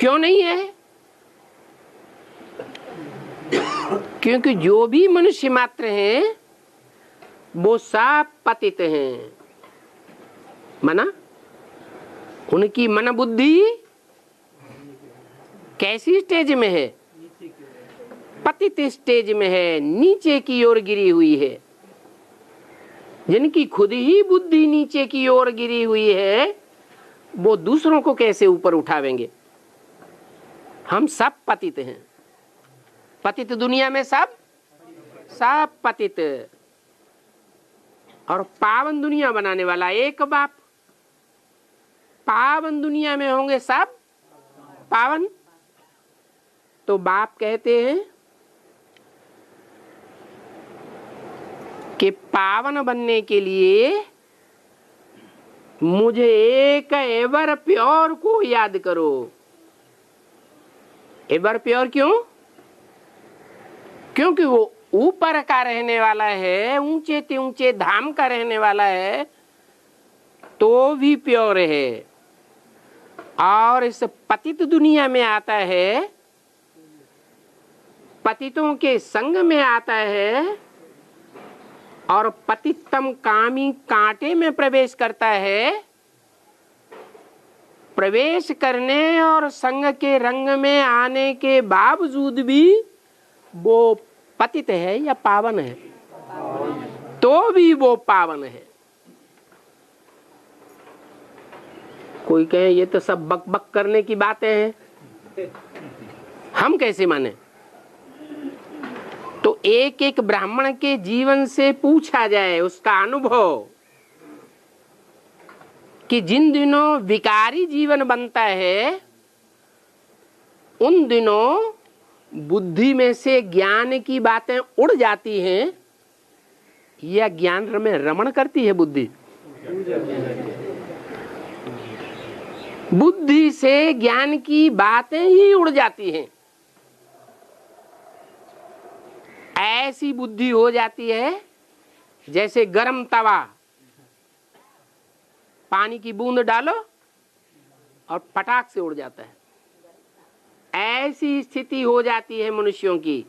क्यों नहीं है? क्योंकि जो भी मनुष्य मात्र हैं वो सब पतित हैं। मना, उनकी मन बुद्धि कैसी स्टेज में है? पतित स्टेज में है, नीचे की ओर गिरी हुई है। जिनकी खुद ही बुद्धि नीचे की ओर गिरी हुई है वो दूसरों को कैसे ऊपर उठावेंगे? हम सब पतित हैं। पतित दुनिया में सब पतित। और पावन दुनिया बनाने वाला एक बाप। पावन दुनिया में होंगे सब पावन। तो बाप कहते हैं कि पावन बनने के लिए मुझे एक एवर प्योर को याद करो। एवर प्योर क्यों? क्योंकि वो ऊपर का रहने वाला है, ऊंचे ते ऊंचे धाम का रहने वाला है, तो भी प्योर है। और इस पतित दुनिया में आता है, पतितों के संग में आता है और पतितम कामी कांटे में प्रवेश करता है। प्रवेश करने और संग के रंग में आने के बावजूद भी वो पतित है या पावन है? तो भी वो पावन है। कोई कहे ये तो सब बक बक करने की बातें हैं, हम कैसे माने? तो एक एक ब्राह्मण के जीवन से पूछा जाए उसका अनुभव कि जिन दिनों विकारी जीवन बनता है उन दिनों बुद्धि में से ज्ञान की बातें उड़ जाती हैं या ज्ञान में रमण करती है बुद्धि? बुद्धि से ज्ञान की बातें ही उड़ जाती हैं। ऐसी बुद्धि हो जाती है जैसे गरम तवा, पानी की बूंद डालो और फटाक से उड़ जाता है। ऐसी स्थिति हो जाती है मनुष्यों की।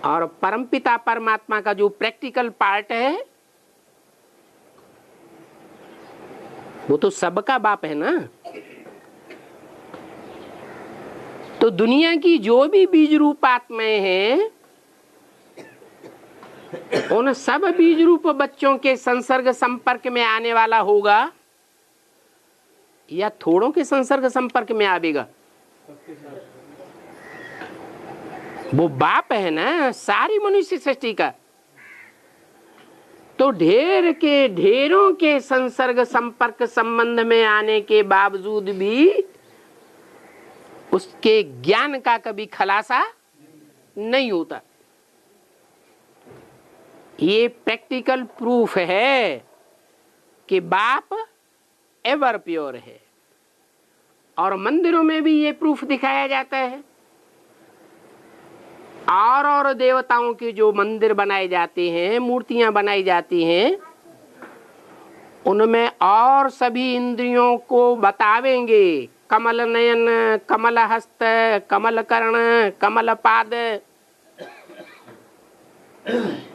और परमपिता परमात्मा का जो प्रैक्टिकल पार्ट है वो तो सबका बाप है ना। तो दुनिया की जो भी बीज रूप आत्माएं हैं उन सब बीज रूप बच्चों के संसर्ग संपर्क में आने वाला होगा या थोड़ों के संसर्ग संपर्क में आवेगा? वो बाप है ना सारी मनुष्य सृष्टि का। तो ढेर के ढेरों के संसर्ग संपर्क संबंध में आने के बावजूद भी उसके ज्ञान का कभी खुलासा नहीं होता। ये प्रैक्टिकल प्रूफ है कि बाप एवर प्योर है। और मंदिरों में भी ये प्रूफ दिखाया जाता है। और देवताओं के जो मंदिर बनाए जाते हैं, मूर्तियां बनाई जाती हैं, उनमें और सभी इंद्रियों को बतावेंगे। कमल नयन, कमल हस्त, कमल कर्ण, कमल पाद,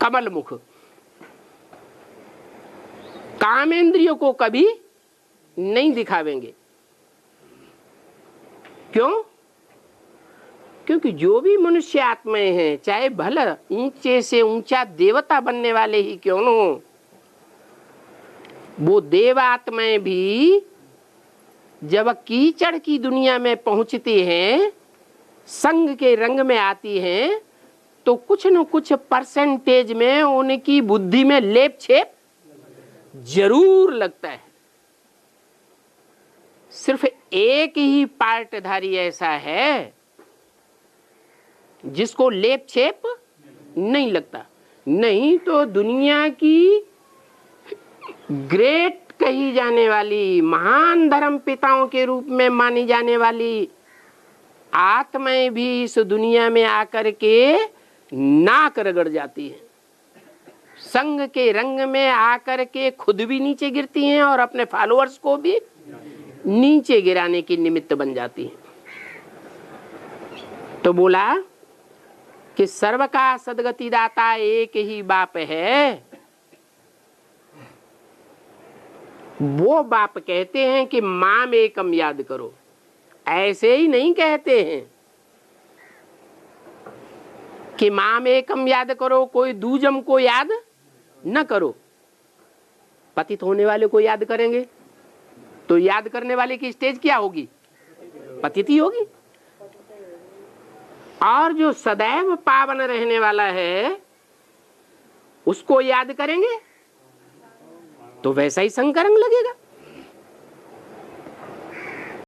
कमल मुख। कामेंद्रियों को कभी नहीं दिखावेंगे। क्यों? क्योंकि जो भी मनुष्य आत्माएं हैं, चाहे भला ऊंचे से ऊंचा देवता बनने वाले ही क्यों न हो, वो देवात्माएं भी जब कीचड़ की दुनिया में पहुंचती हैं, संग के रंग में आती हैं, तो कुछ न कुछ परसेंटेज में उनकी बुद्धि में लेप छेप जरूर लगता है। सिर्फ एक ही पार्टधारी ऐसा है जिसको लेप छेप नहीं लगता। नहीं तो दुनिया की ग्रेट कही जाने वाली, महान धर्म पिताओं के रूप में मानी जाने वाली आत्माएं भी इस दुनिया में आकर के नाक रगड़ जाती है। संग के रंग में आकर के खुद भी नीचे गिरती हैं और अपने फॉलोअर्स को भी नीचे गिराने की निमित्त बन जाती है। तो बोला कि सर्व का सदगति दाता एक ही बाप है। वो बाप कहते हैं कि माम एकम याद करो, ऐसे ही नहीं कहते हैं कि माम एकम याद करो, कोई दूजम को याद न करो। पतित होने वाले को याद करेंगे तो याद करने वाले की स्टेज क्या होगी? पतित ही होगी। और जो सदैव पावन रहने वाला है उसको याद करेंगे तो वैसा ही संग का रंग लगेगा।